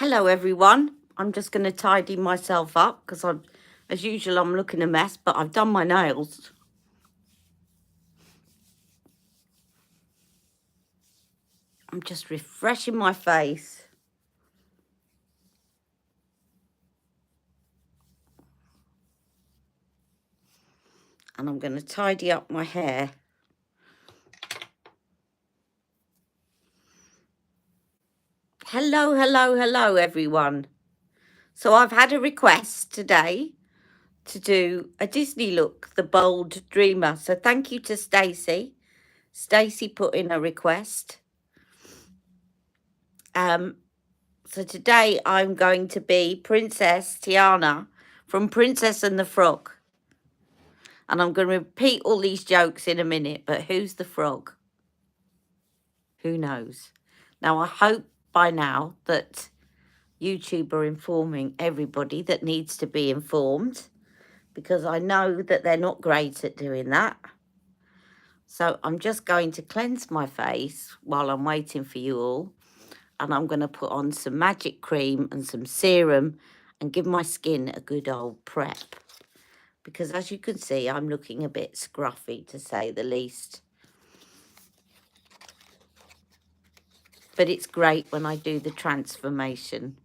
Hello everyone. I'm just going to tidy myself up because as usual, I'm looking a mess, but I've done my nails. I'm just refreshing my face. And I'm going to tidy up my hair. Hello everyone. So I've had a request today to do a Disney look, The Bold Dreamer. So thank you to Stacey. Stacey put in a request. So today I'm going to be Princess Tiana from Princess and the Frog. And I'm going to repeat all these jokes in a minute, but who's the frog? Who knows? Now, I hope by now that YouTube are informing everybody that needs to be informed, because I know that they're not great at doing that. So I'm just going to cleanse my face while I'm waiting for you all. And I'm going to put on some magic cream and some serum and give my skin a good old prep. Because as you can see, I'm looking a bit scruffy, to say the least. But it's great when I do the transformation.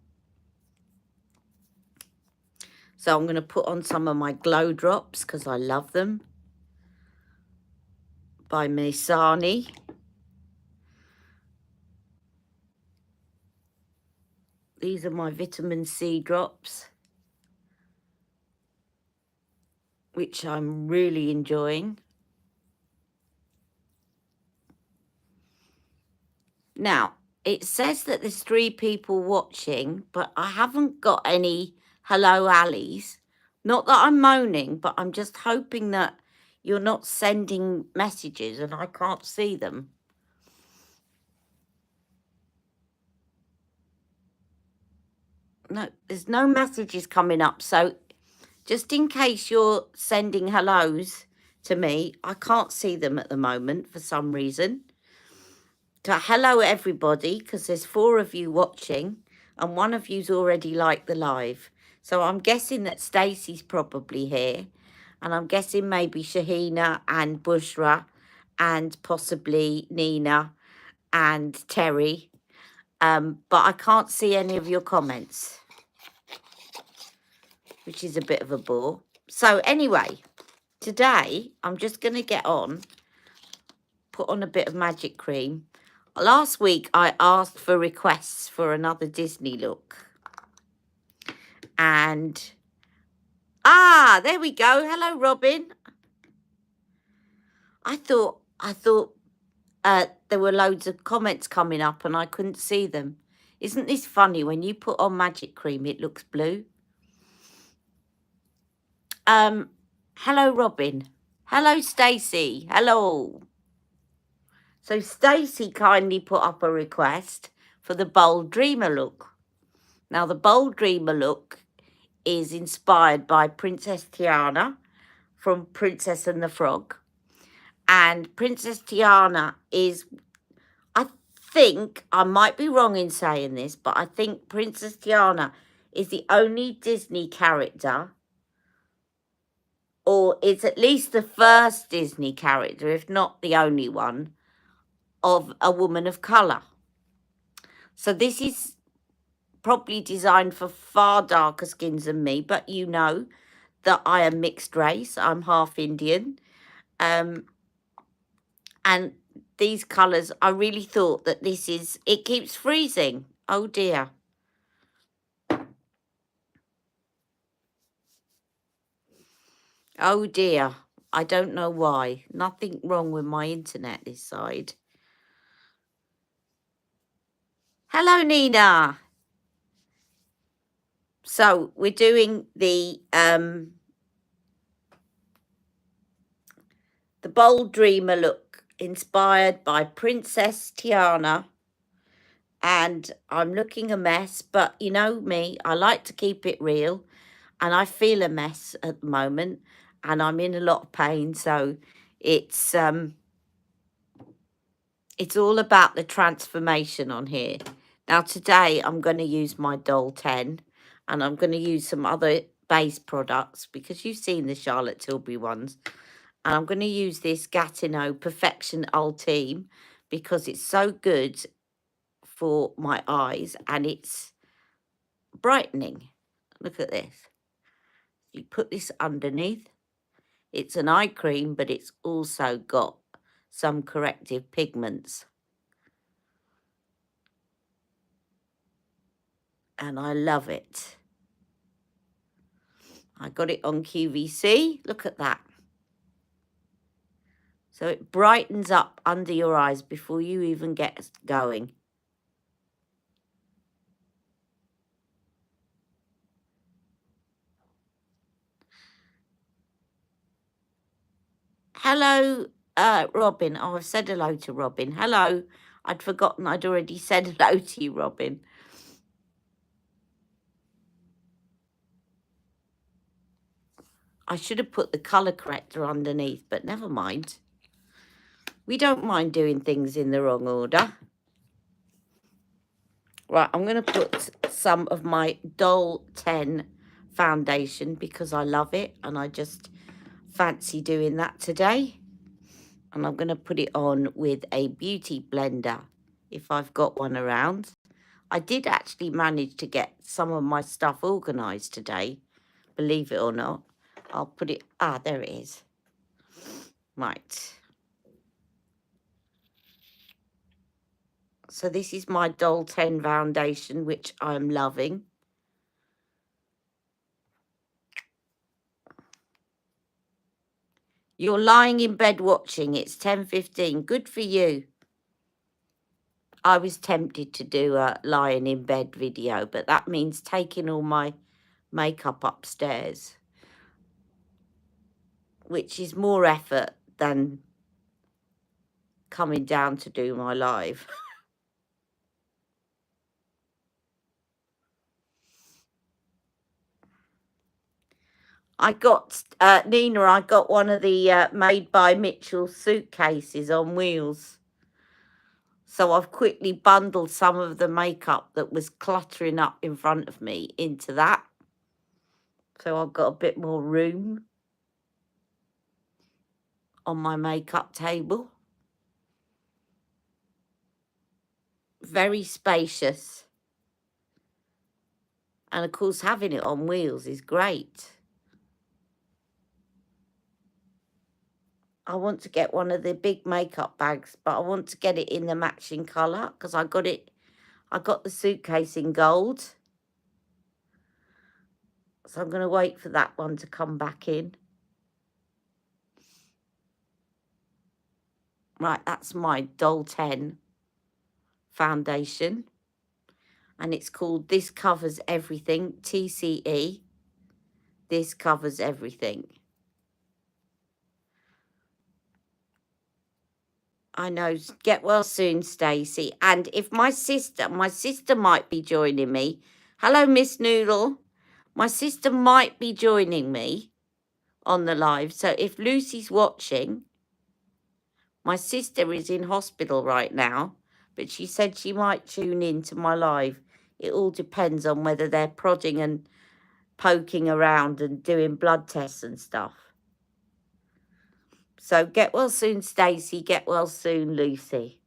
So I'm going to put on some of my glow drops because I love them. By Misani. These are my vitamin C drops, which I'm really enjoying. Now, it says that there's 3 people watching, but I haven't got any hello Allies. Not that I'm moaning, but I'm just hoping that you're not sending messages and I can't see them. No, there's no messages coming up. So just in case you're sending hellos to me, I can't see them at the moment for some reason. So hello everybody, because there's 4 of you watching and 1 of you's already liked the live. So I'm guessing that Stacey's probably here, and I'm guessing maybe Shahina and Bushra and possibly Nina and Terry. But I can't see any of your comments, which is a bit of a bore. So anyway, today I'm just going to get on, put on a bit of magic cream. Last week I asked for requests for another Disney look. And, there we go. Hello, Robin. I thought there were loads of comments coming up and I couldn't see them. Isn't this funny? When you put on magic cream, it looks blue. Hello, Robin. Hello, Stacey. Hello. So Stacey kindly put up a request for the Bold Dreamer look. Now, the Bold Dreamer look is inspired by Princess Tiana from Princess and the Frog. And Princess Tiana is, I think, I might be wrong in saying this, but I think Princess Tiana is the only Disney character, or it's at least the first Disney character, if not the only one, of a woman of colour. So this is probably designed for far darker skins than me, but you know that I am mixed race. I'm half Indian. And these colours, I really thought that this is, it keeps freezing. Oh dear. Oh dear. I don't know why. Nothing wrong with my internet this side. Hello, Nina. So we're doing the Bold Dreamer look, inspired by Princess Tiana. And I'm looking a mess, but you know me, I like to keep it real. And I feel a mess at the moment, and I'm in a lot of pain. So it's all about the transformation on here. Now today I'm going to use my Doll 10 and I'm going to use some other base products because you've seen the Charlotte Tilbury ones. And I'm going to use this Gatineau Perfection Ultime because it's so good for my eyes and it's brightening. Look at this. You put this underneath. It's an eye cream, but it's also got some corrective pigments. And I love it. I got it on QVC. Look at that. So it brightens up under your eyes before you even get going. Hello, Robin. Oh, I've said hello to Robin. Hello. I'd forgotten I'd already said hello to you, Robin. I should have put the colour corrector underneath, but never mind. We don't mind doing things in the wrong order. Right, I'm going to put some of my Doll 10 foundation because I love it and I just fancy doing that today. And I'm going to put it on with a beauty blender if I've got one around. I did actually manage to get some of my stuff organised today, believe it or not. I'll put it, there it is. Right. So this is my Doll 10 foundation, which I'm loving. You're lying in bed watching. It's 10:15. Good for you. I was tempted to do a lying in bed video, but that means taking all my makeup upstairs, which is more effort than coming down to do my live. I got, Nina, I got one of the Made by Mitchell suitcases on wheels. So I've quickly bundled some of the makeup that was cluttering up in front of me into that. So I've got a bit more room on my makeup table. Very spacious. And of course, having it on wheels is great. I want to get one of the big makeup bags, but I want to get it in the matching colour because I got the suitcase in gold. So I'm going to wait for that one to come back in. Right, that's my Doll 10 foundation. And it's called This Covers Everything, TCE. This covers everything. I know. Get well soon, Stacey. And if my sister might be joining me. Hello, Miss Noodle. My sister might be joining me on the live. So if Lucy's watching, my sister is in hospital right now, but she said she might tune in to my live. It all depends on whether they're prodding and poking around and doing blood tests and stuff. So get well soon, Stacey. Get well soon, Lucy.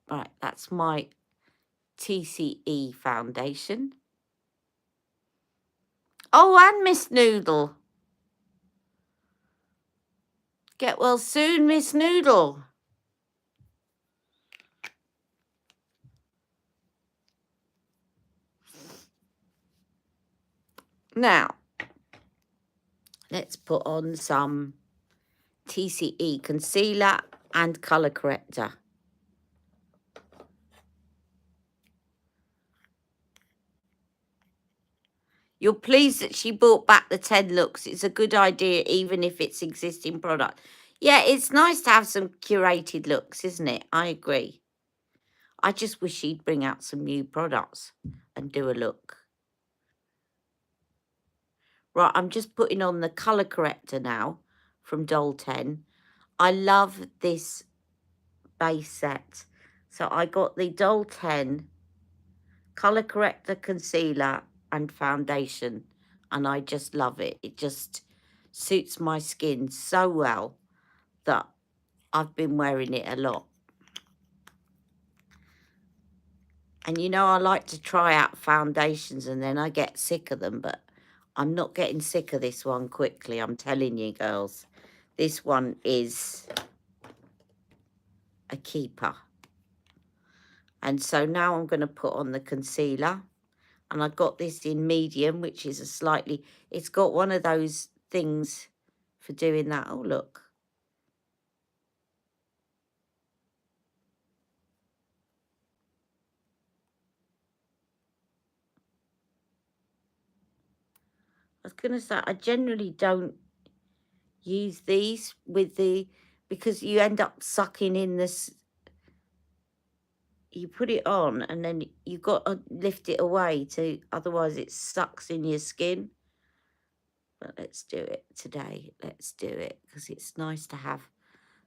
Right, that's my TCE foundation. Oh, and Miss Noodle. Get well soon, Miss Noodle. Now, let's put on some TCE concealer and colour corrector. You're pleased that she brought back the 10 looks. It's a good idea, even if it's existing product. Yeah, it's nice to have some curated looks, isn't it? I agree. I just wish she'd bring out some new products and do a look. Right, I'm just putting on the colour corrector now from Doll 10. I love this base set. So I got the Doll 10 colour corrector, concealer and foundation, and I just love it. It just suits my skin so well that I've been wearing it a lot. And you know, I like to try out foundations and then I get sick of them, but I'm not getting sick of this one quickly, I'm telling you girls. This one is a keeper. And so now I'm going to put on the concealer. And I got this in medium, which is a slightly... It's got one of those things for doing that. Oh, look. I was going to say, I generally don't use these with the... Because you end up sucking in this... You put it on and then you've got to lift it away to... Otherwise it sucks in your skin. But let's do it today. Let's do it because it's nice to have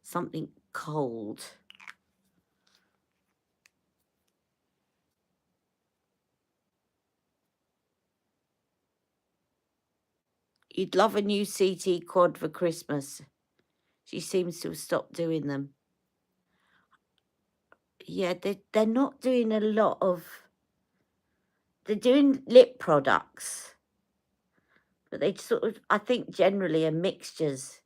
something cold. You'd love a new CT quad for Christmas. She seems to have stopped doing them. Yeah, they're not doing a lot of... They're doing lip products. But they sort of, I think, generally are mixtures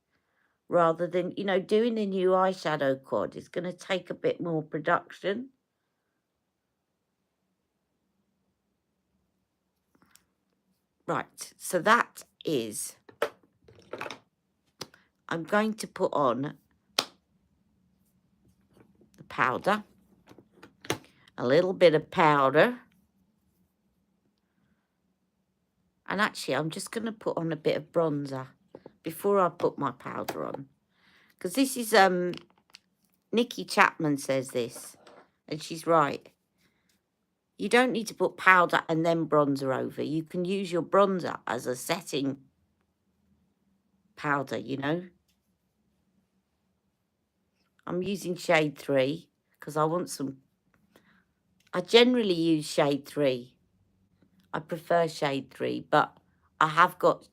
rather than, you know, doing a new eyeshadow quad is going to take a bit more production. Right, so that is... I'm going to put on the powder. A little bit of powder. And actually, I'm just going to put on a bit of bronzer before I put my powder on. Because this is, Nikki Chapman says this, and she's right. You don't need to put powder and then bronzer over. You can use your bronzer as a setting powder, you know. I'm using shade 3 because I want some... I generally use shade 3. I prefer shade 3, but I have got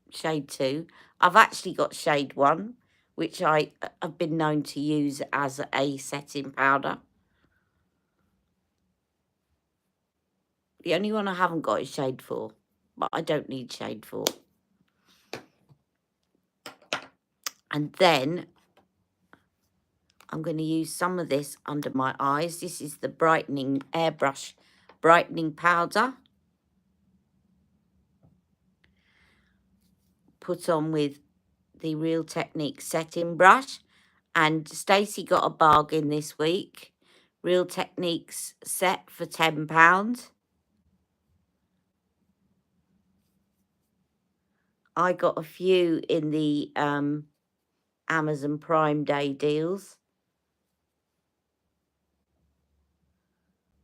shade 2. I've actually got shade 1, which I have been known to use as a setting powder. The only one I haven't got is shade 4, but I don't need shade 4. And then I'm going to use some of this under my eyes. This is the brightening airbrush brightening powder. Put on with the Real Technique setting brush. And Stacey got a bargain this week. Real Techniques set for £10. I got a few in the Amazon Prime Day deals.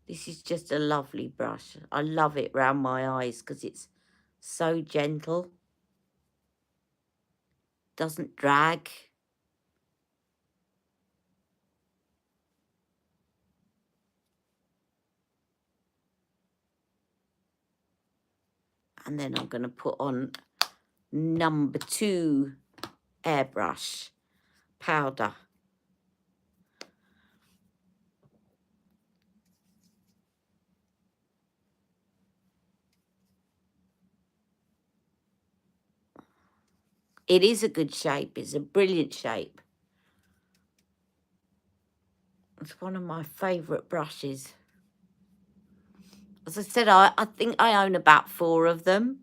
This is just a lovely brush. I love it round my eyes because it's so gentle. Doesn't drag. And then I'm going to put on number 2 airbrush powder. It is a good shape. It's a brilliant shape. It's one of my favourite brushes. As I said, I think I own about 4 of them.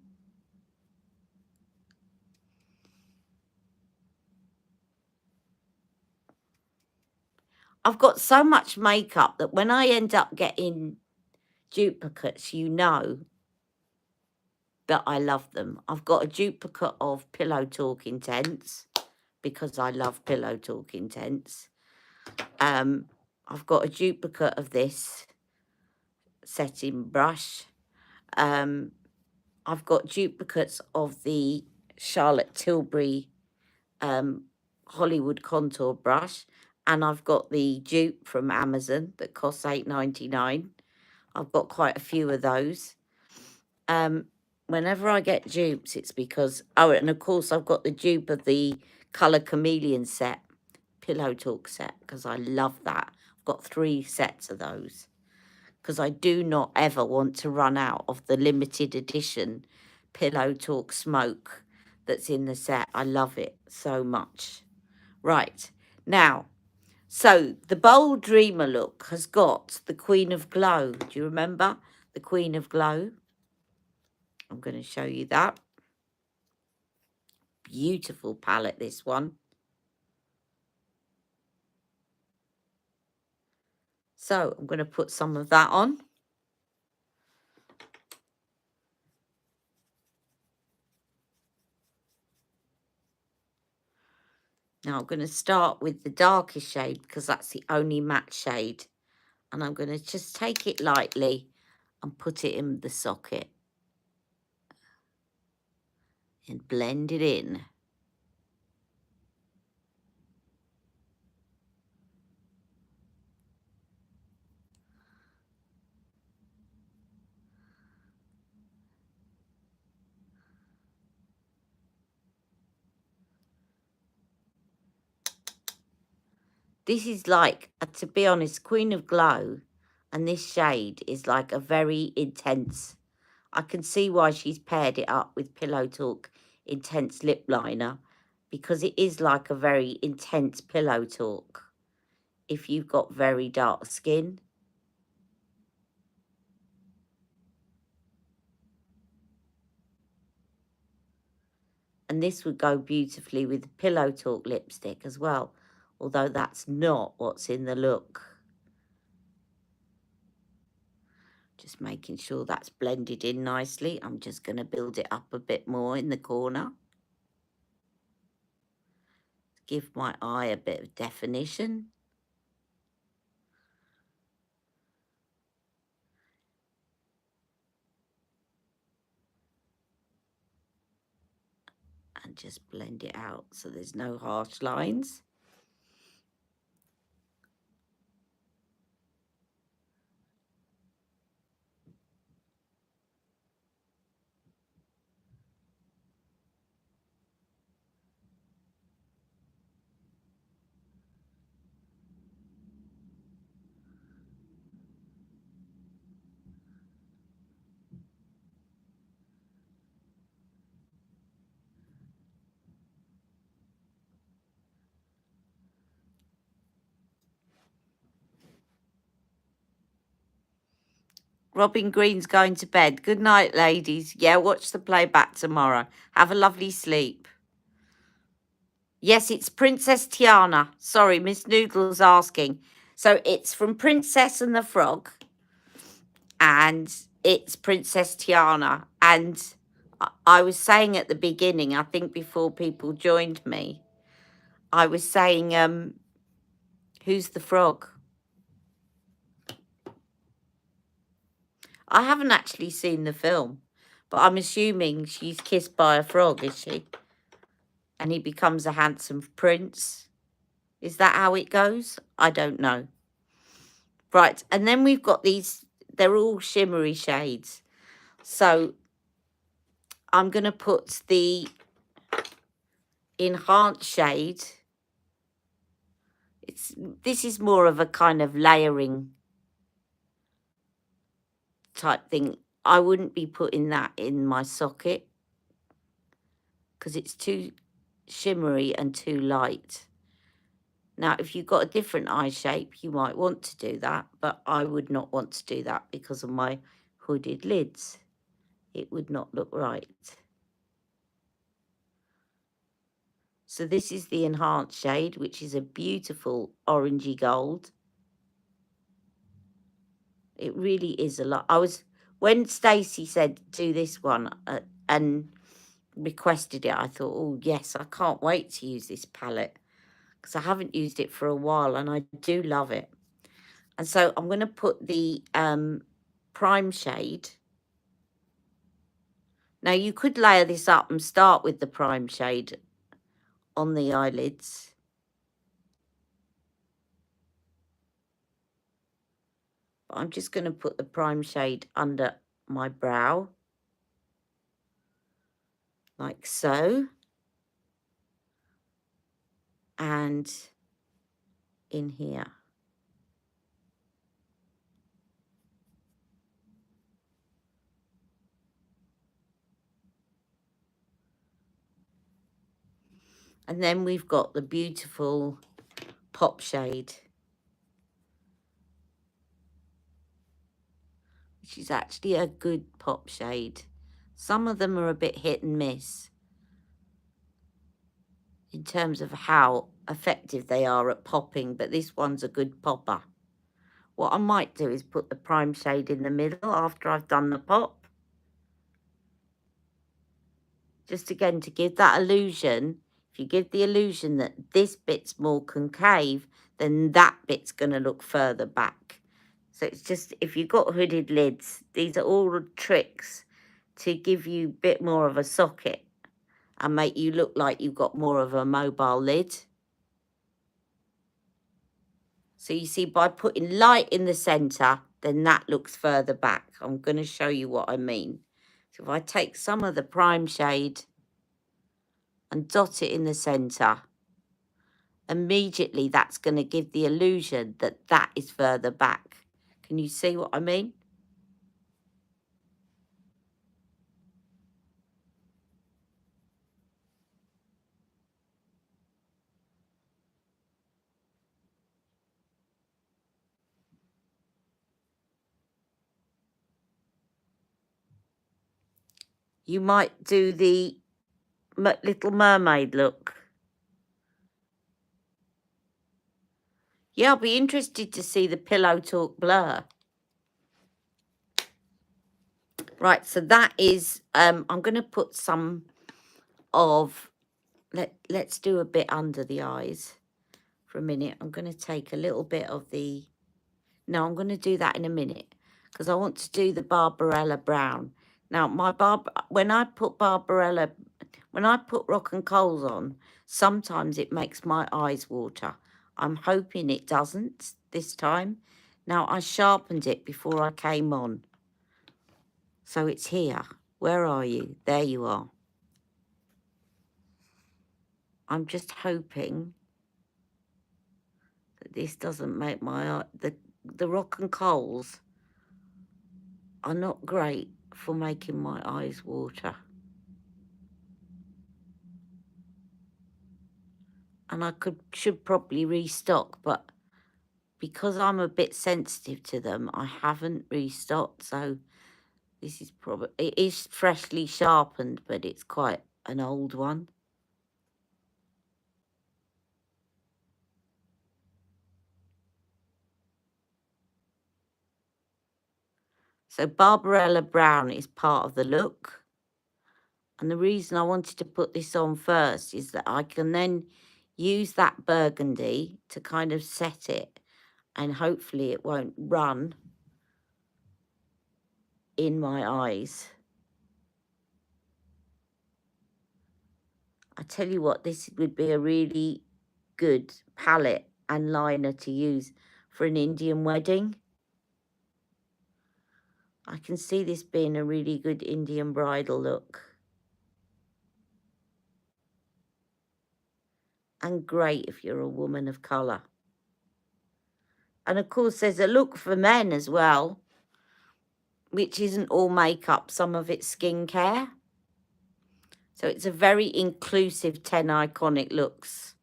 I've got so much makeup that when I end up getting duplicates, you know that I love them. I've got a duplicate of Pillow Talk Intense because I love Pillow Talk Intense. I've got a duplicate of this setting brush. I've got duplicates of the Charlotte Tilbury Hollywood contour brush, and I've got the dupe from Amazon that costs $8.99. I've got quite a few of those. Whenever I get dupes, it's because, oh, and of course I've got the dupe of the Colour Chameleon set, Pillow Talk set, because I love that. I've got 3 sets of those, because I do not ever want to run out of the limited edition Pillow Talk Smoke that's in the set. I love it so much. Right, now, so the Bold Dreamer look has got the Queen of Glow. Do you remember the Queen of Glow? I'm going to show you that. Beautiful palette, this one. So I'm going to put some of that on. Now I'm going to start with the darkest shade because that's the only matte shade. And I'm going to just take it lightly and put it in the socket. And blend it in. This is like, to be honest, Queen of Glow, and this shade is like a very intense. I can see why she's paired it up with Pillow Talk Intense Lip Liner, because it is like a very intense Pillow Talk if you've got very dark skin. And this would go beautifully with Pillow Talk lipstick as well, although that's not what's in the look. Just making sure that's blended in nicely. I'm just going to build it up a bit more in the corner. Give my eye a bit of definition. And just blend it out so there's no harsh lines. Robin Green's going to bed. Good night, ladies. Yeah, watch the playback tomorrow. Have a lovely sleep. Yes, it's Princess Tiana. Sorry, Miss Noodle's asking. So it's from Princess and the Frog, and it's Princess Tiana. And I was saying at the beginning, I think before people joined me, I was saying, who's the frog? I haven't actually seen the film, but I'm assuming she's kissed by a frog, is she? And he becomes a handsome prince. Is that how it goes? I don't know. Right, and then we've got these, they're all shimmery shades. So I'm going to put the enhanced shade. This is more of a kind of layering type thing. I wouldn't be putting that in my socket because it's too shimmery and too light. Now, if you've got a different eye shape, you might want to do that, but I would not want to do that because of my hooded lids. It would not look right. So this is the enhanced shade, which is a beautiful orangey gold. It really is a lot. When Stacey said do this one and requested it, I thought, oh yes, I can't wait to use this palette because I haven't used it for a while and I do love it. And so I'm going to put the prime shade. Now, you could layer this up and start with the prime shade on the eyelids. But I'm just going to put the prime shade under my brow, like so. And in here. And then we've got the beautiful pop shade, which is actually a good pop shade. Some of them are a bit hit and miss in terms of how effective they are at popping, but this one's a good popper. What I might do is put the prime shade in the middle after I've done the pop. Just again to give that illusion. If you give the illusion that this bit's more concave, then that bit's going to look further back. So it's just, if you've got hooded lids, these are all tricks to give you a bit more of a socket and make you look like you've got more of a mobile lid. So you see, by putting light in the centre, then that looks further back. I'm going to show you what I mean. So if I take some of the prime shade and dot it in the centre, immediately that's going to give the illusion that that is further back. Can you see what I mean? You might do the Little Mermaid look. Yeah, I'll be interested to see the Pillow Talk blur. Right, so that is, I'm going to put some of, let's do a bit under the eyes for a minute. I'm going to take a little bit of the, no, I'm going to do that in a minute because I want to do the Barbarella brown. Now, when I put Rock and Coals on, sometimes it makes my eyes water. I'm hoping it doesn't this time. Now, I sharpened it before I came on. So it's here. Where are you? There you are. I'm just hoping that this doesn't make my eye... The Rock and Coals are not great for making my eyes water. And I should probably restock, but because I'm a bit sensitive to them, I haven't restocked. So this is probably, it is freshly sharpened, but it's quite an old one. So Barbarella Brown is part of the look. And the reason I wanted to put this on first is that I can then use that burgundy to kind of set it, and hopefully it won't run in my eyes. I tell you what, this would be a really good palette and liner to use for an Indian wedding. I can see this being a really good Indian bridal look. And great if you're a woman of colour. And of course, there's a look for men as well, which isn't all makeup, some of it's skincare. So it's a very inclusive 10 iconic looks.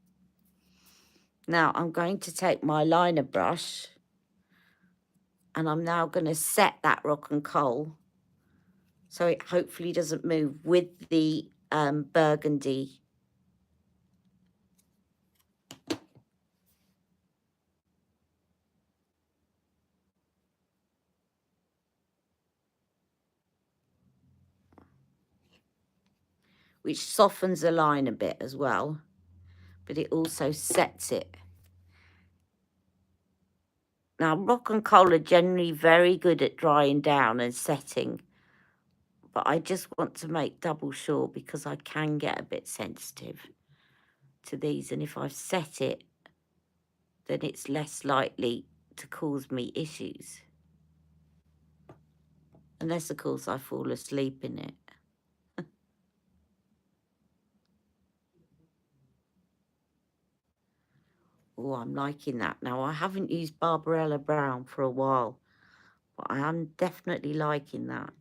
Now I'm going to take my liner brush and I'm now going to set that Rock and Coal so it hopefully doesn't move with the burgundy. Which softens the line a bit as well, but it also sets it. Now, Rock and Coal are generally very good at drying down and setting, But I just want to make double sure because I can get a bit sensitive to these. And if I've set it, then it's less likely to cause me issues. Unless, of course, I fall asleep in it. Oh, I'm liking that. Now, I haven't used Barbarella Brown for a while, but I am definitely liking that.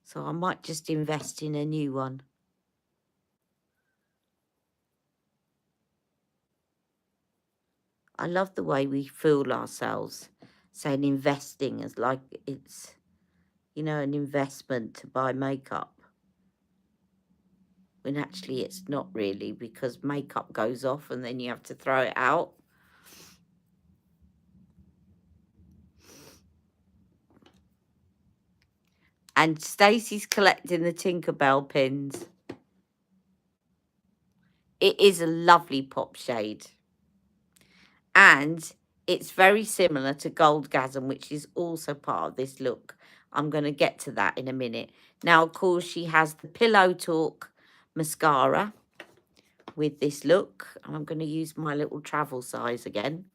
So I might just invest in a new one. I love the way we fool ourselves, saying investing as like it's, you know, an investment to buy makeup. When actually it's not really, because makeup goes off and then you have to throw it out. And Stacey's collecting the Tinkerbell pins. It is a lovely pop shade. And it's very similar to Goldgasm, which is also part of this look. I'm going to get to that in a minute. Now, of course, she has the Pillow Talk mascara with this look. And I'm going to use my little travel size again.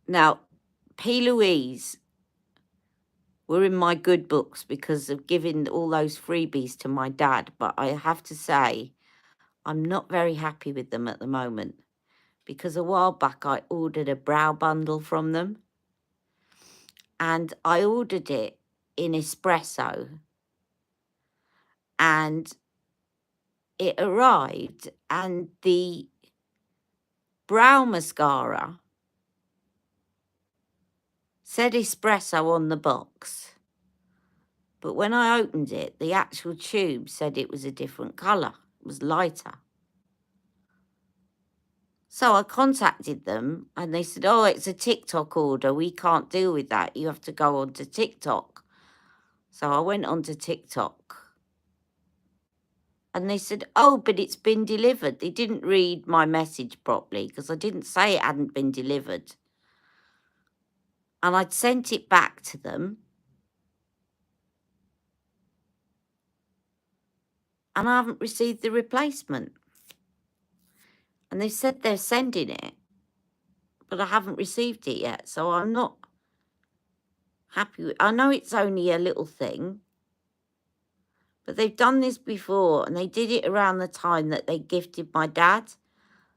Now, P. Louise were in my good books because of giving all those freebies to my dad. But I have to say, I'm not very happy with them at the moment. Because a while back, I ordered a brow bundle from them. And I ordered it in espresso. And it arrived. And the brow mascara said espresso on the box. But when I opened it, the actual tube said it was a different colour. It was lighter. So I contacted them and they said, oh, it's a TikTok order. We can't deal with that. You have to go onto TikTok. So I went onto TikTok and they said, oh, but it's been delivered. They didn't read my message properly because I didn't say it hadn't been delivered. And I'd sent it back to them. And I haven't received the replacement. And they said they're sending it, but I haven't received it yet. So I'm not happy with, I know it's only a little thing, but they've done this before and they did it around the time that they gifted my dad.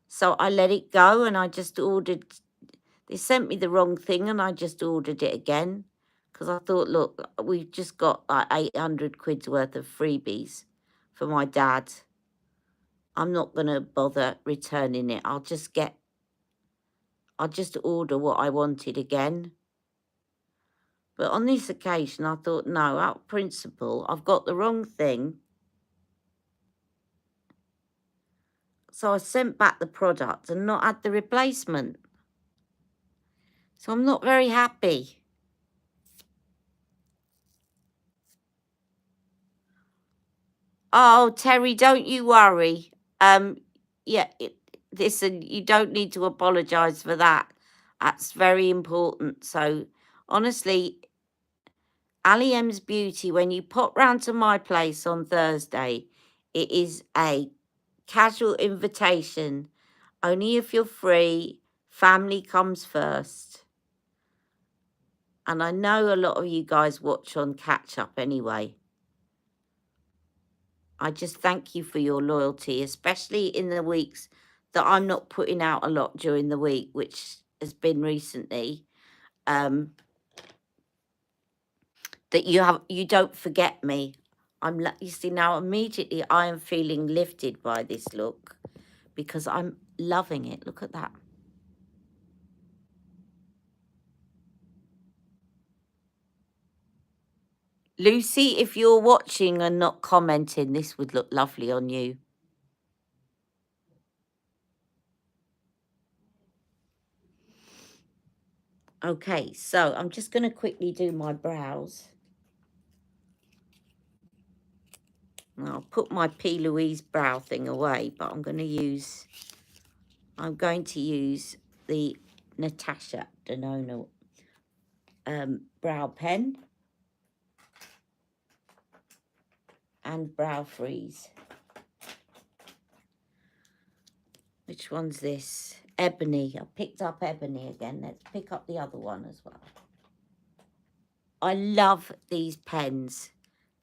So I let it go and I just ordered, they sent me the wrong thing and I just ordered it again. Because I thought, look, we've just got like 800 quid's worth of freebies for my dad. I'm not going to bother returning it. I'll just order what I wanted again. But on this occasion, I thought, no, out of principle, I've got the wrong thing. So I sent back the product and not had the replacement. So I'm not very happy. Oh, Terry, don't you worry. Yeah, listen, you don't need to apologise for that. That's very important. So honestly, Ali M's Beauty, when you pop round to my place on Thursday, it is a casual invitation. Only if you're free. Family comes first. And I know a lot of you guys watch on catch up anyway. I just thank you for your loyalty, especially in the weeks that I'm not putting out a lot during the week, which has been recently. That you don't forget me. You see now immediately I am feeling lifted by this look because I'm loving it. Look at that. Lucy, if you're watching and not commenting, this would look lovely on you. Okay, so I'm just going to quickly do my brows. I'll put my P. Louise brow thing away, but I'm going to use the Natasha Denona brow pen and brow freeze. Which one's this? Ebony. I picked up Ebony again. Let's pick up the other one as well. I love these pens.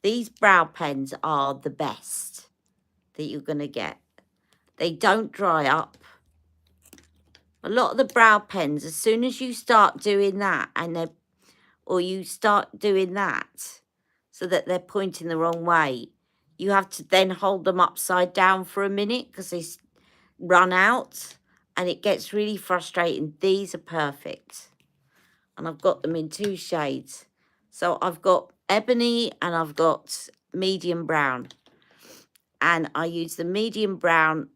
These brow pens are the best that you're going to get. They don't dry up. A lot of the brow pens, as soon as you start doing that, or you start doing that so that they're pointing the wrong way, you have to then hold them upside down for a minute because they run out and it gets really frustrating. These are perfect. And I've got them in 2 shades. So I've got ebony and I've got medium brown. And I use the medium brown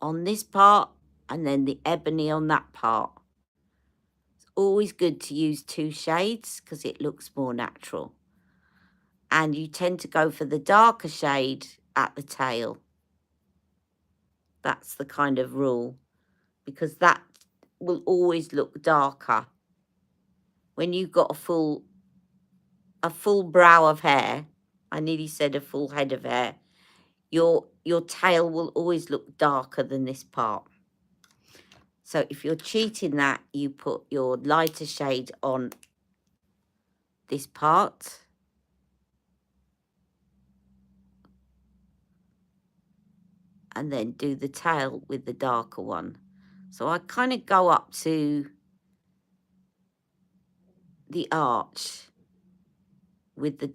on this part and then the ebony on that part. It's always good to use 2 shades because it looks more natural. And you tend to go for the darker shade at the tail. That's the kind of rule, because that will always look darker. When you've got a full brow of hair, I nearly said a full head of hair, your tail will always look darker than this part. So if you're cheating that, you put your lighter shade on this part. And then do the tail with the darker one. So I kind of go up to the arch with the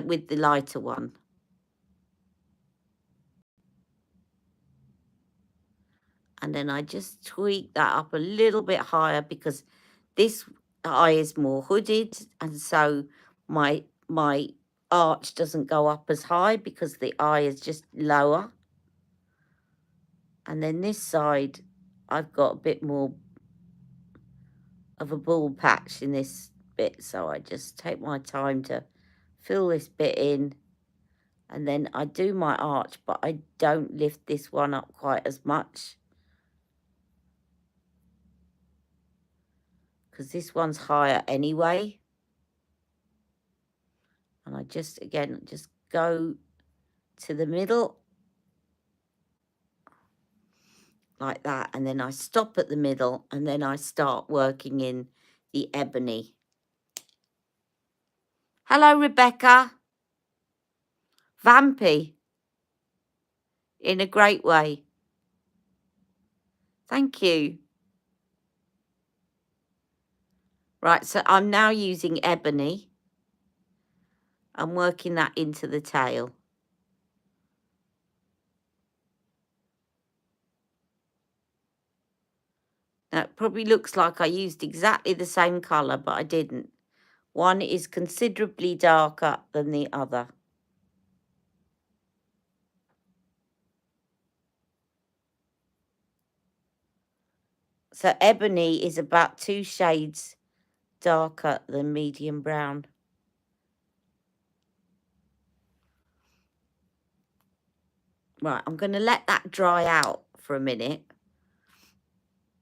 with the lighter one. And then I just tweak that up a little bit higher because this eye is more hooded, and so my arch doesn't go up as high because the eye is just lower. And then this side, I've got a bit more of a bald patch in this bit, so I just take my time to fill this bit in, and then I do my arch, but I don't lift this one up quite as much because this one's higher anyway. And I just, again, just go to the middle like that, and then I stop at the middle, and then I start working in the ebony. Hello, Rebecca. Vampy. In a great way. Thank you. Right, so I'm now using ebony. I'm working that into the tail. Now, it probably looks like I used exactly the same colour, but I didn't. One is considerably darker than the other. So ebony is about 2 shades darker than medium brown. Right, I'm going to let that dry out for a minute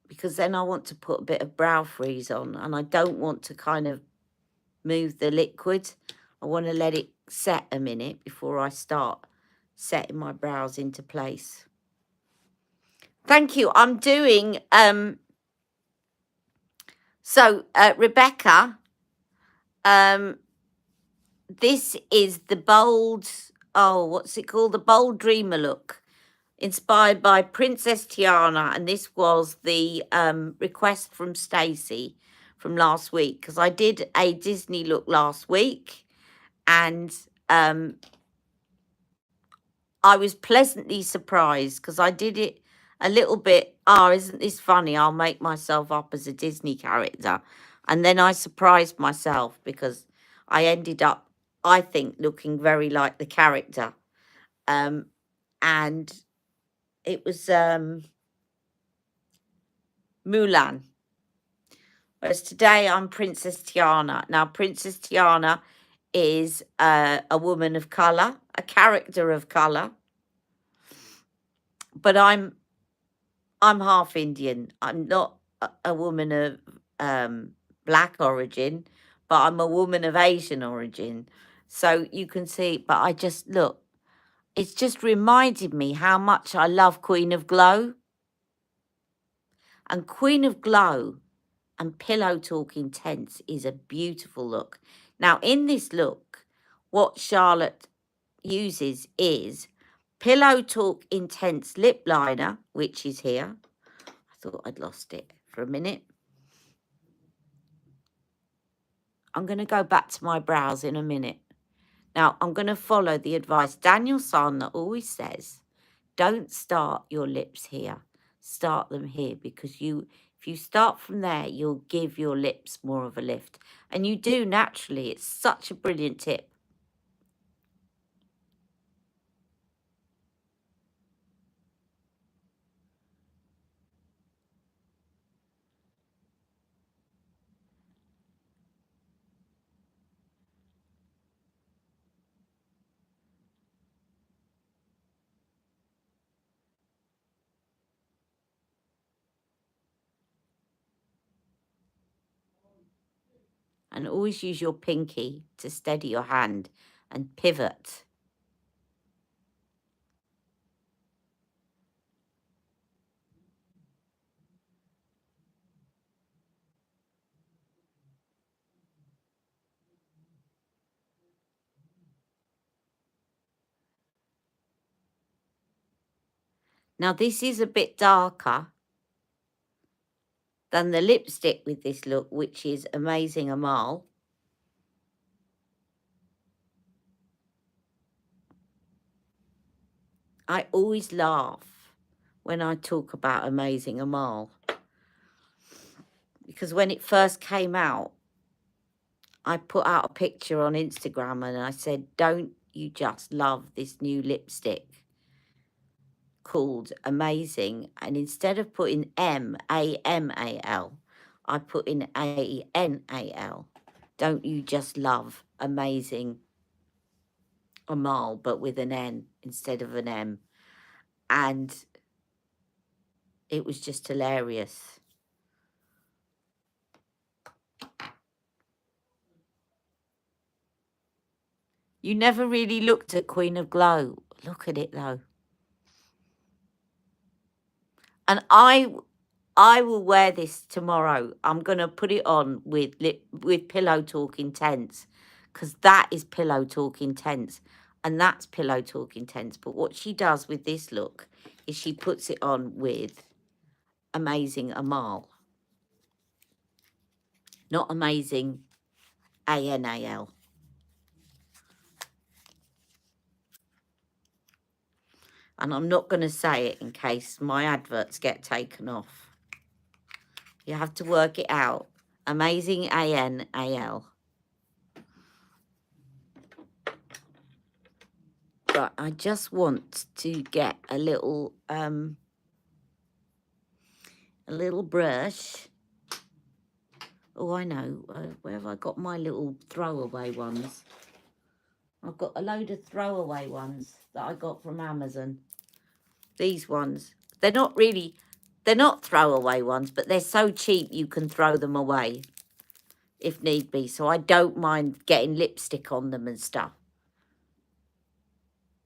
because then I want to put a bit of brow freeze on, and I don't want to kind of move the liquid. I want to let it set a minute before I start setting my brows into place. Thank you. I'm doing Rebecca, this is the bold, what's it called? The Bold Dreamer look, inspired by Princess Tiana. And this was the request from Stacey from last week, because I did a Disney look last week, and I was pleasantly surprised because I did it a little bit. Isn't this funny? I'll make myself up as a Disney character. And then I surprised myself because I ended up, I think, looking very like the character. And it was Mulan. Whereas today I'm Princess Tiana. Now, Princess Tiana is a woman of colour, a character of colour. But I'm half Indian. I'm not a woman of black origin, but I'm a woman of Asian origin. So you can see, but I just look, it's just reminded me how much I love Queen of Glow. And Queen of Glow and Pillow Talk Intense is a beautiful look. Now, in this look, what Charlotte uses is Pillow Talk Intense Lip Liner, which is here. I thought I'd lost it for a minute. I'm going to go back to my brows in a minute. Now, I'm going to follow the advice Daniel San that always says, don't start your lips here. Start them here, because if you start from there, you'll give your lips more of a lift. And you do naturally. It's such a brilliant tip. And always use your pinky to steady your hand and pivot. Now, this is a bit darker than the lipstick with this look, which is Amazing Amal. I always laugh when I talk about Amazing Amal, because when it first came out, I put out a picture on Instagram and I said, don't you just love this new lipstick called Amazing? And instead of putting M-A-M-A-L, I put in A-N-A-L. Don't you just love Amazing Amal, but with an N instead of an M? And it was just hilarious. You never really looked at Queen of Glow. Look at it, though. And I will wear this tomorrow. I'm going to put it on with Pillow Talk Intense, because that is Pillow Talk Intense, and that's Pillow Talk Intense. But what she does with this look is she puts it on with Amazing Amal. Not Amazing A-N-A-L. And I'm not going to say it in case my adverts get taken off. You have to work it out. Amazing A-N-A-L. But I just want to get a little brush. Oh, I know. Where have I got my little throwaway ones? I've got a load of throwaway ones that I got from Amazon. These ones. They're not throwaway ones, but they're so cheap you can throw them away if need be. So I don't mind getting lipstick on them and stuff.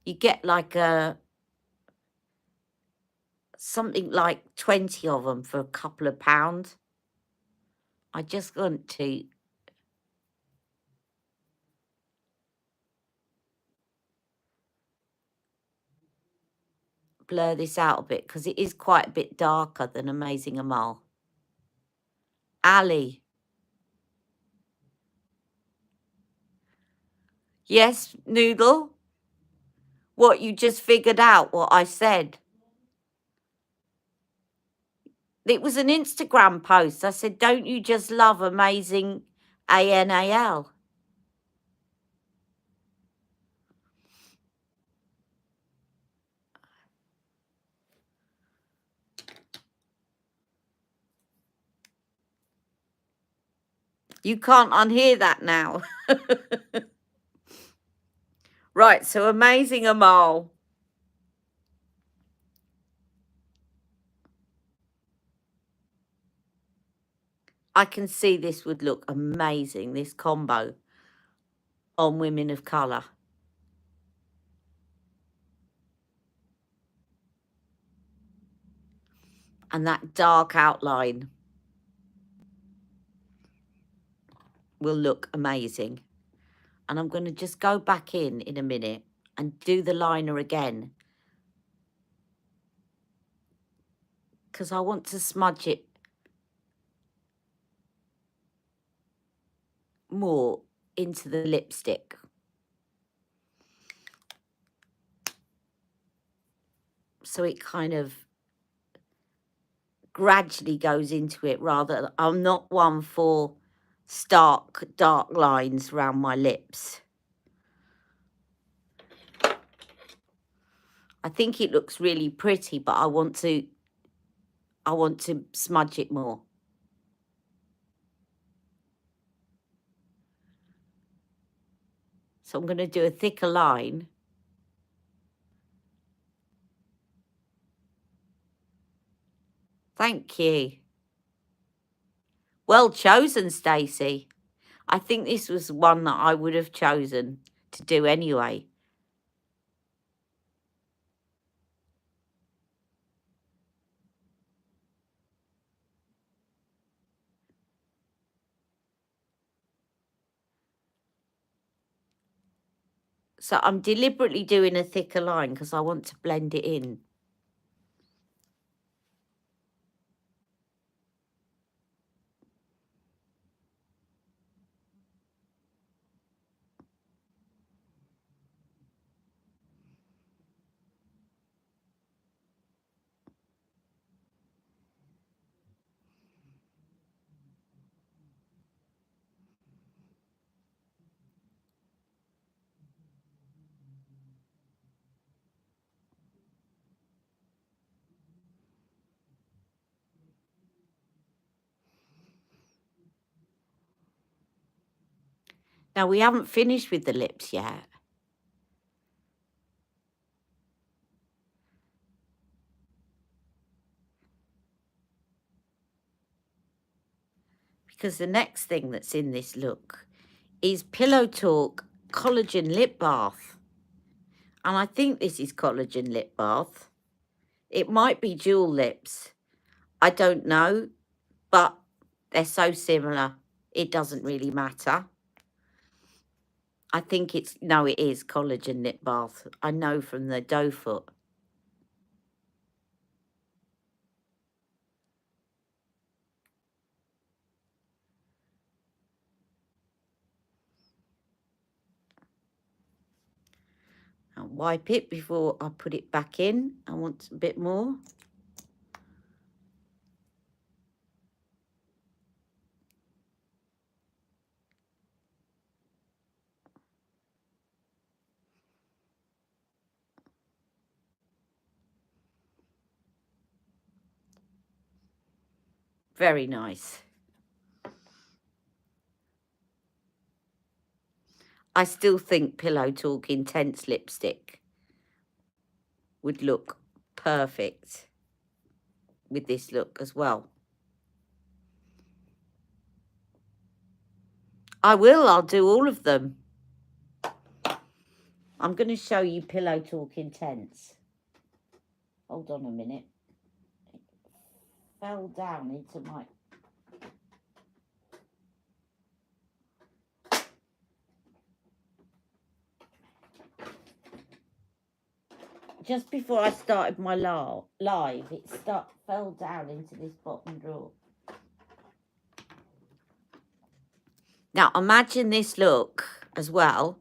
You get like something like 20 of them for a couple of pounds. I just want to blur this out a bit, because it is quite a bit darker than Amazing Amal. Ali. Yes, Noodle? What, you just figured out what I said? It was an Instagram post. I said, don't you just love Amazing A-N-A-L? You can't unhear that now. Right, so Amazing Amal. I can see this would look amazing, this combo on women of colour. And that dark outline will look amazing. And I'm going to just go back in a minute and do the liner again, because I want to smudge it more into the lipstick. So it kind of gradually goes into it, rather. I'm not one for stark dark lines around my lips. I think it looks really pretty, but I want to smudge it more. So I'm going to do a thicker line. Thank you. Well chosen, Stacey. I think this was one that I would have chosen to do anyway. So I'm deliberately doing a thicker line because I want to blend it in. Now, we haven't finished with the lips yet. Because the next thing that's in this look is Pillow Talk Collagen Lip Bath. And I think this is Collagen Lip Bath. It might be Jewel Lips. I don't know, but they're so similar. It doesn't really matter. I think it is Collagen Lip Bath. I know from the doe foot. I'll wipe it before I put it back in. I want a bit more. Very nice. I still think Pillow Talk Intense Lipstick would look perfect with this look as well. I'll do all of them. I'm going to show you Pillow Talk Intense. Hold on a minute. It fell down into my... Just before I started my live, it fell down into this bottom drawer. Now, imagine this look as well.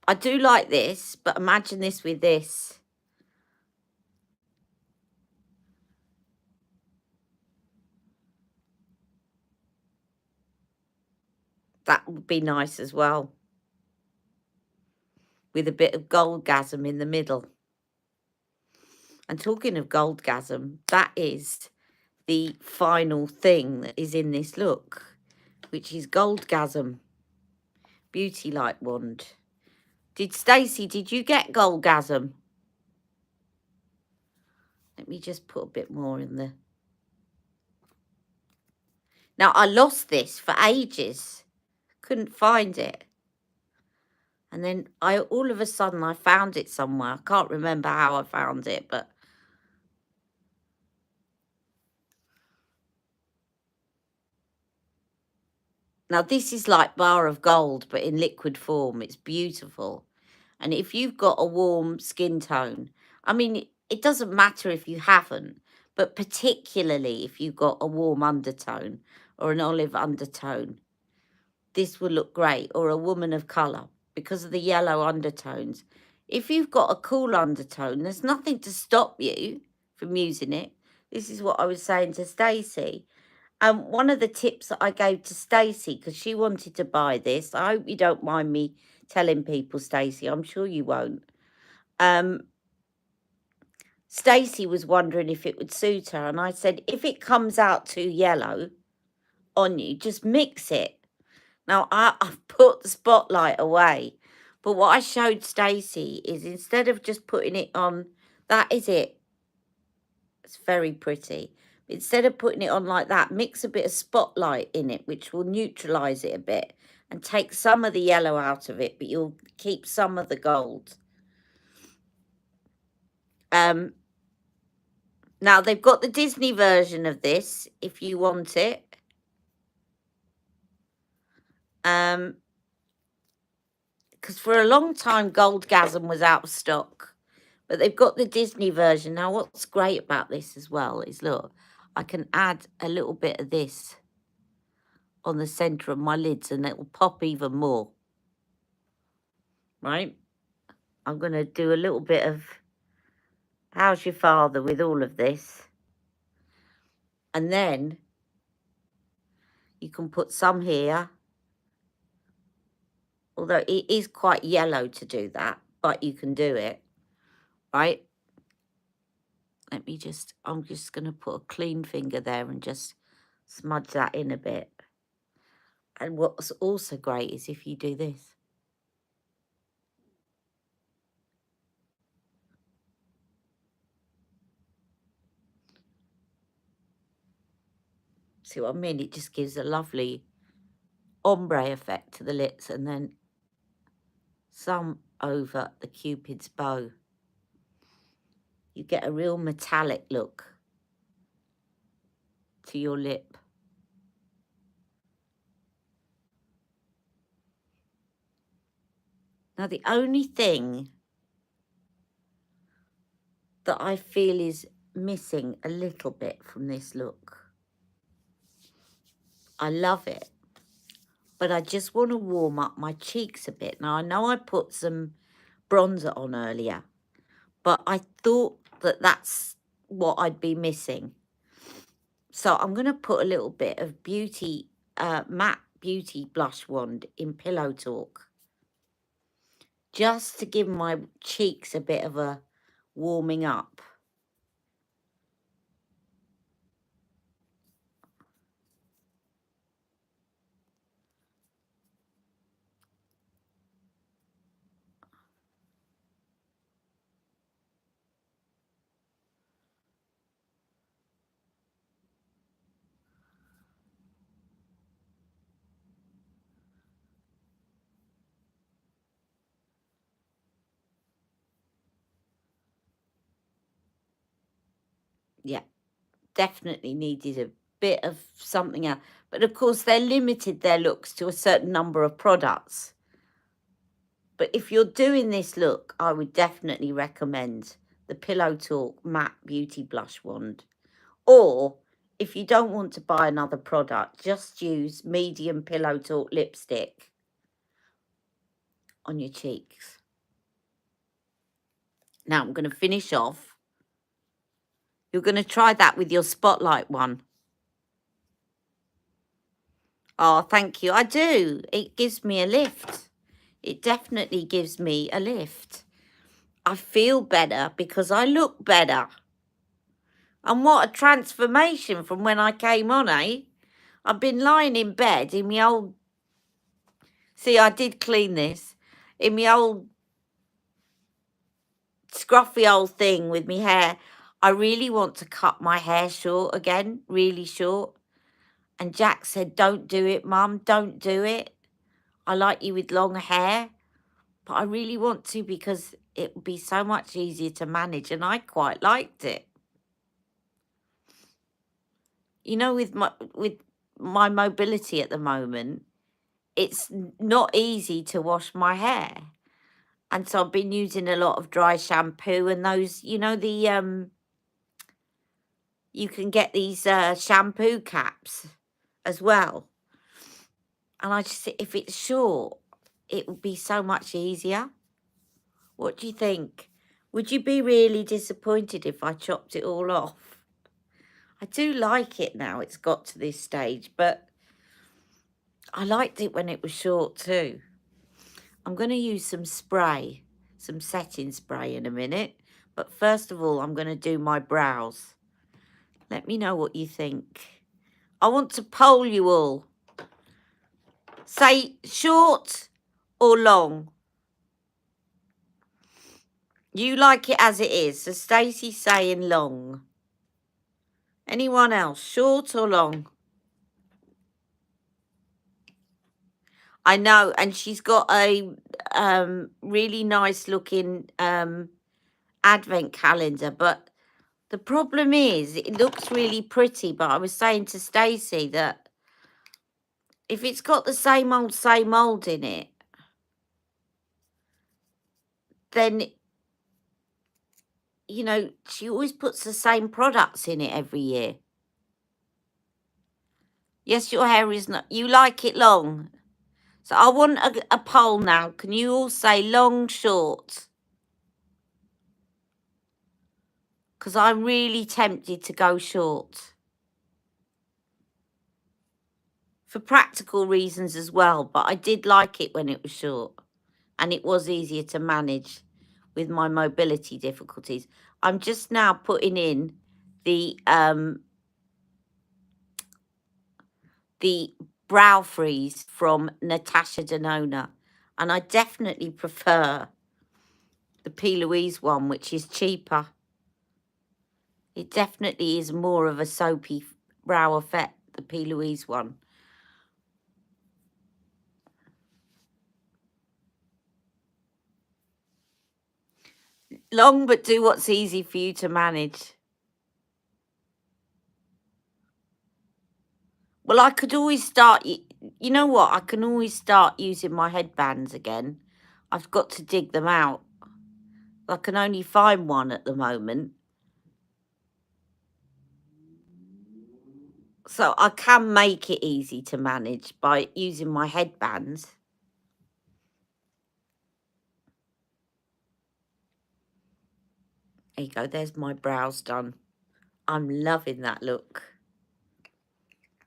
I do like this, but imagine this with this. That would be nice as well. With a bit of Goldgasm in the middle. And talking of Goldgasm, that is the final thing that is in this look, which is Goldgasm Beauty Light Wand. Stacey, did you get Goldgasm? Let me just put a bit more in there. Now, I lost this for ages. Couldn't find it. And then all of a sudden I found it somewhere. I can't remember how I found it, but now this is like Bar of Gold, but in liquid form. It's beautiful. And if you've got a warm skin tone, I mean, it doesn't matter if you haven't, but particularly if you've got a warm undertone or an olive undertone, this will look great. Or a woman of colour, because of the yellow undertones. If you've got a cool undertone, there's nothing to stop you from using it. This is what I was saying to Stacey. One of the tips that I gave to Stacey, because she wanted to buy this, I hope you don't mind me telling people, Stacey, I'm sure you won't. Stacey was wondering if it would suit her, and I said, if it comes out too yellow on you, just mix it. Now, I've put the spotlight away, but what I showed Stacey is instead of just putting it on, that is it. It's very pretty. Instead of putting it on like that, mix a bit of spotlight in it, which will neutralise it a bit and take some of the yellow out of it, but you'll keep some of the gold. Now, they've got the Disney version of this, if you want it. Because for a long time, Goldgasm was out of stock. But they've got the Disney version. Now, what's great about this as well is, look, I can add a little bit of this on the centre of my lids and it will pop even more. Right? I'm going to do a little bit of How's Your Father with all of this. And then you can put some here. Although it is quite yellow to do that, but you can do it. Right? Let me I'm just going to put a clean finger there and just smudge that in a bit. And what's also great is if you do this. See what I mean? It just gives a lovely ombre effect to the lips, and then some over the Cupid's bow. You get a real metallic look to your lip. Now, the only thing that I feel is missing a little bit from this look, I love it, but I just want to warm up my cheeks a bit. Now, I know I put some bronzer on earlier, but I thought that that's what I'd be missing. So I'm going to put a little bit of matte beauty blush wand in Pillow Talk, just to give my cheeks a bit of a warming up. Yeah, definitely needed a bit of something else. But of course, they're limited their looks to a certain number of products. But if you're doing this look, I would definitely recommend the Pillow Talk Matte Beauty Blush Wand. Or if you don't want to buy another product, just use medium Pillow Talk lipstick on your cheeks. Now I'm going to finish off. You're going to try that with your Spotlight one. Oh, thank you. I do. It gives me a lift. It definitely gives me a lift. I feel better because I look better. And what a transformation from when I came on, eh? I've been lying in bed in my old... See, I did clean this. In my old scruffy old thing with me hair. I really want to cut my hair short again, really short. And Jack said, don't do it, Mum, don't do it. I like you with long hair. But I really want to because it would be so much easier to manage, and I quite liked it. You know, with my mobility at the moment, it's not easy to wash my hair. And so I've been using a lot of dry shampoo and those, you know, the you can get these shampoo caps as well. And I just, if it's short, it would be so much easier. What do you think? Would you be really disappointed if I chopped it all off? I do like it now it's got to this stage, but I liked it when it was short too. I'm going to use some spray, some setting spray in a minute. But first of all, I'm going to do my brows. Let me know what you think. I want to poll you all. Say short or long. You like it as it is. So Stacey's saying long. Anyone else? Short or long? I know, and she's got a really nice looking advent calendar, but the problem is it looks really pretty, but I was saying to Stacey that if it's got the same old in it, then, you know, she always puts the same products in it every year. Yes, your hair is not, you like it long. So I want a poll now. Can you all say long, short? Because I'm really tempted to go short. For practical reasons as well, but I did like it when it was short. And it was easier to manage with my mobility difficulties. I'm just now putting in the brow freeze from Natasha Denona. And I definitely prefer the P. Louise one, which is cheaper. It definitely is more of a soapy brow effect, the P. Louise one. Long, but do what's easy for you to manage. Well, I could always start, you know what? I can always start using my headbands again. I've got to dig them out. I can only find one at the moment. So I can make it easy to manage by using my headbands. There you go. There's my brows done. I'm loving that look.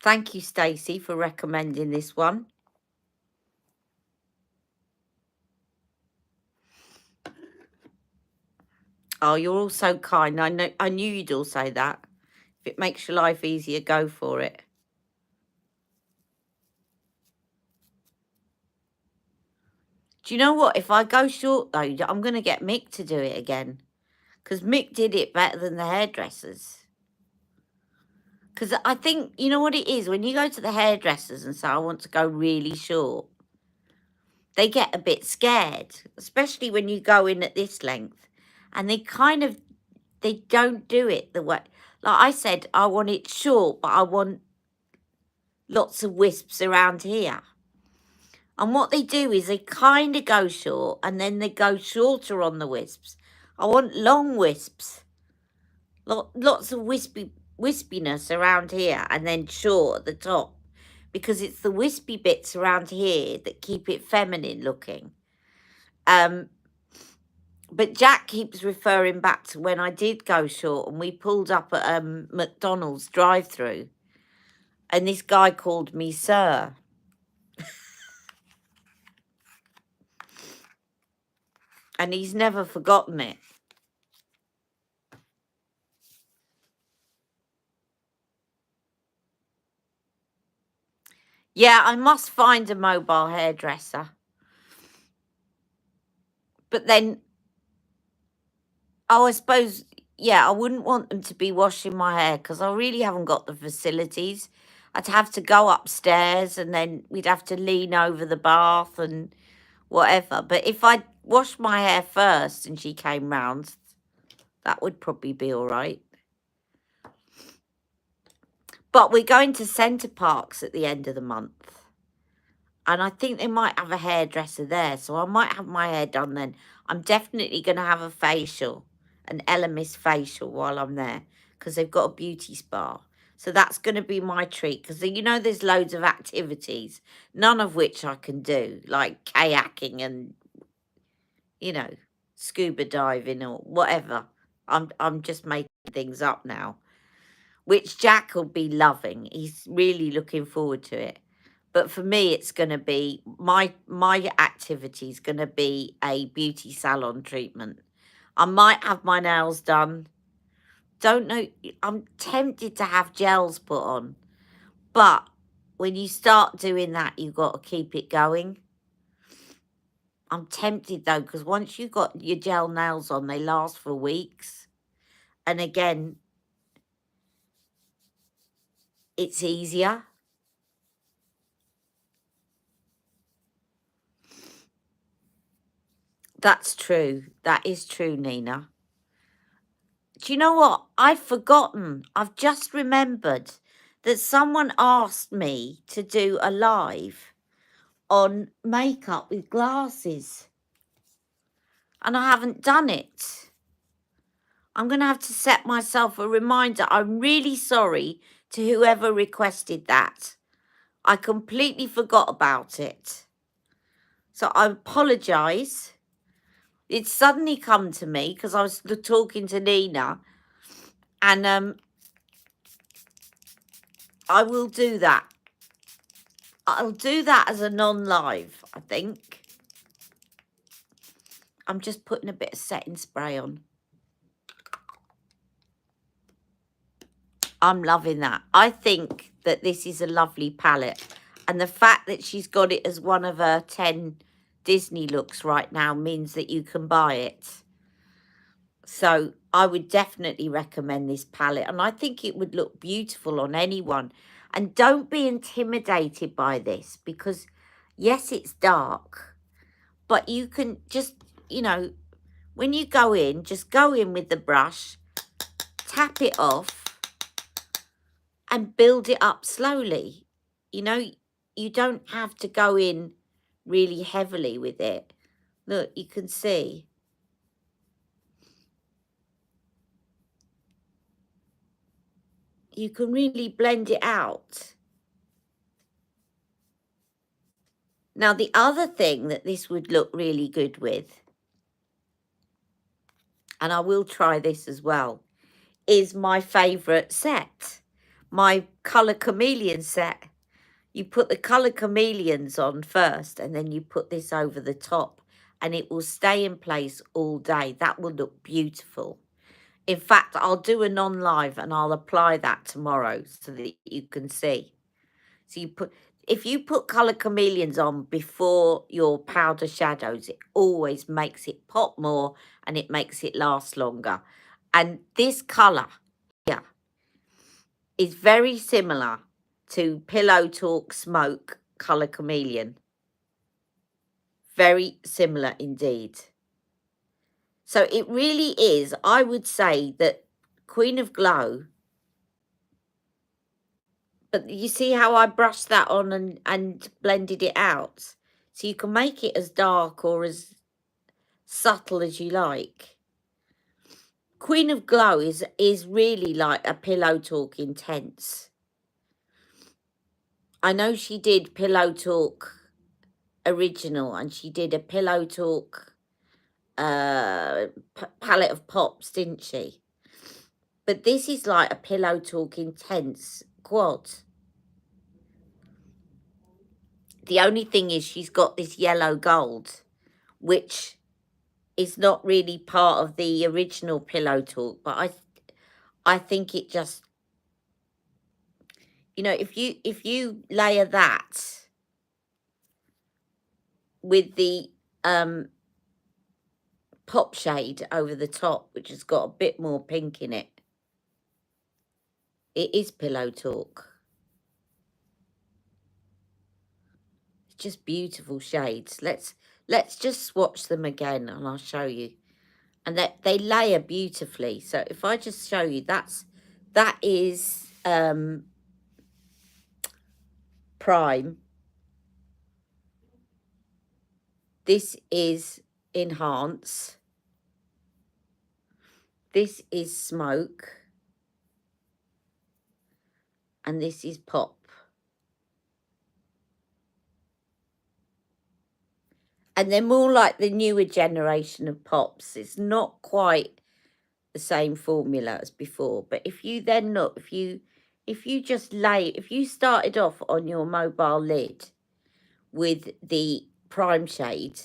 Thank you, Stacey, for recommending this one. Oh, you're all so kind. I knew you'd all say that. If it makes your life easier, go for it. Do you know what? If I go short, though, I'm going to get Mick to do it again. Because Mick did it better than the hairdressers. Because I think, you know what it is? When you go to the hairdressers and say, I want to go really short, they get a bit scared. Especially when you go in at this length. And they don't do it the way. Like I said, I want it short, but I want lots of wisps around here. And what they do is they kind of go short and then they go shorter on the wisps. I want long wisps. Lots of wispiness around here and then short at the top. Because it's the wispy bits around here that keep it feminine looking. But Jack keeps referring back to when I did go short and we pulled up at McDonald's drive-through. And this guy called me sir. And he's never forgotten it. Yeah, I must find a mobile hairdresser. But then Oh, I suppose, yeah, I wouldn't want them to be washing my hair because I really haven't got the facilities. I'd have to go upstairs and then we'd have to lean over the bath and whatever. But if I washed my hair first and she came round, that would probably be all right. But we're going to Centre Parks at the end of the month. And I think they might have a hairdresser there. So I might have my hair done then. I'm definitely going to have a facial, an Elemis facial while I'm there. Because they've got a beauty spa. So that's going to be my treat. Because, you know, there's loads of activities. None of which I can do. Like kayaking and, you know, scuba diving or whatever. I'm just making things up now. Which Jack will be loving. He's really looking forward to it. But for me, it's going to be, my activity is going to be a beauty salon treatment. I might have my nails done. Don't know. I'm tempted to have gels put on. But when you start doing that, you've got to keep it going. I'm tempted though, because once you've got your gel nails on, they last for weeks. And again, it's easier. That's true. That is true, Nina. Do you know what? I've forgotten. I've just remembered that someone asked me to do a live on makeup with glasses. And I haven't done it. I'm going to have to set myself a reminder. I'm really sorry to whoever requested that. I completely forgot about it. So I apologise. It's suddenly come to me because I was talking to Nina. And I will do that. I'll do that as a non-live, I think. I'm just putting a bit of setting spray on. I'm loving that. I think that this is a lovely palette. And the fact that she's got it as one of her 10 Disney looks right now means that you can buy it. So I would definitely recommend this palette. And I think it would look beautiful on anyone. And don't be intimidated by this because, yes, it's dark. But you can just, you know, when you go in, just go in with the brush, tap it off, and build it up slowly. You know, you don't have to go in really heavily with it. Look, you can see. You can really blend it out. Now, the other thing that this would look really good with, and I will try this as well, is my favourite set, my Colour Chameleon set. You put the Colour Chameleons on first and then you put this over the top and it will stay in place all day. That will look beautiful. In fact, I'll do a non-live and I'll apply that tomorrow so that you can see. So if you put Colour Chameleons on before your powder shadows, it always makes it pop more and it makes it last longer. And this colour here is very similar to Pillow Talk Smoke Colour Chameleon. Very similar indeed. So it really is, I would say that Queen of Glow, but you see how I brushed that on and blended it out? So you can make it as dark or as subtle as you like. Queen of Glow is really like a Pillow Talk Intense. I know she did Pillow Talk Original and she did a Pillow Talk palette of pops, didn't she? But this is like a Pillow Talk Intense quad. The only thing is she's got this yellow gold, which is not really part of the original Pillow Talk, but I think it just, you know, if you layer that with the pop shade over the top, which has got a bit more pink in it. It is Pillow Talk. It's just beautiful shades. Let's just swatch them again and I'll show you. And they layer beautifully. So if I just show you, that is Prime. This is Enhance. This is Smoke. And this is Pop. And they're more like the newer generation of pops. It's not quite the same formula as before. But if you then look, if you started off on your mobile lid with the prime shade,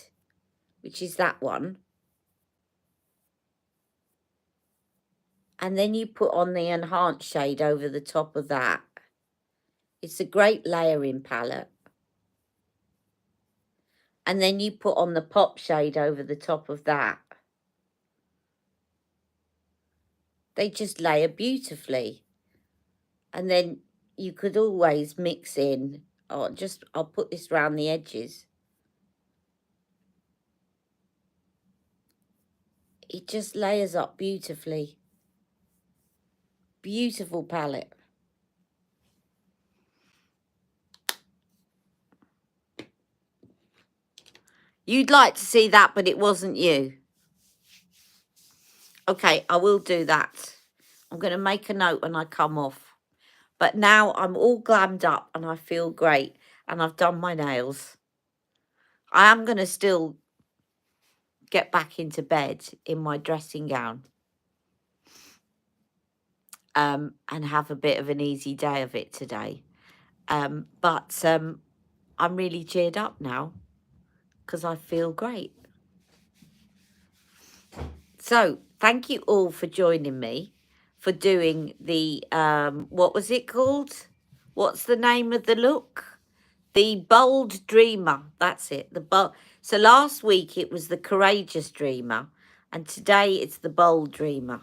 which is that one, and then you put on the enhanced shade over the top of that, it's a great layering palette. And then you put on the pop shade over the top of that. They just layer beautifully. And then you could always mix in, I'll put this around the edges. It just layers up beautifully. Beautiful palette. You'd like to see that, but it wasn't you. Okay, I will do that. I'm going to make a note when I come off. But now I'm all glammed up and I feel great. And I've done my nails. I am going to still get back into bed in my dressing gown. And have a bit of an easy day of it today. But I'm really cheered up now because I feel great. So thank you all for joining me for doing the, what was it called? What's the name of the look? The Bold Dreamer. That's it. So last week it was the Courageous Dreamer and today it's the Bold Dreamer.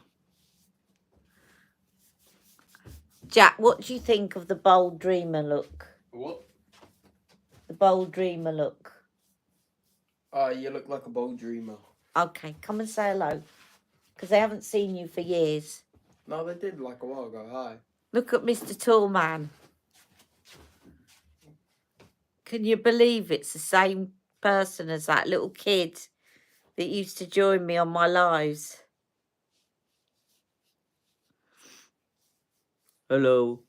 Jack, what do you think of the Bold Dreamer look? What? The Bold Dreamer look. You look like a bold dreamer. Okay, come and say hello. Because they haven't seen you for years. No, they did like a while ago. Hi. Look at Mr. Tall Man. Can you believe it's the same person as that little kid that used to join me on my lives? Hello.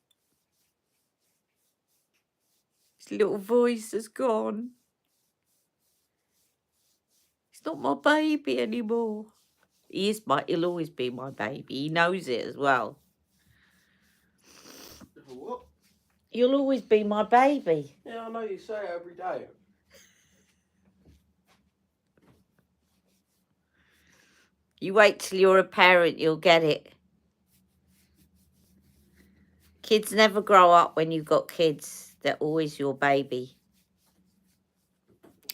His little voice has gone. He's not my baby anymore. He'll always be my baby. He knows it as well. What? You'll always be my baby. Yeah, I know you say it every day. You wait till you're a parent, you'll get it. Kids never grow up when you've got kids. They're always your baby.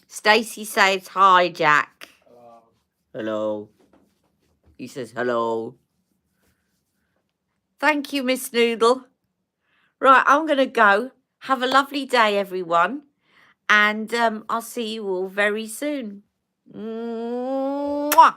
Stacey says hi, Jack. Hello. Hello. He says hello. Thank you, Miss Noodle. Right, I'm going to go. Have a lovely day, everyone. And I'll see you all very soon. Mwah.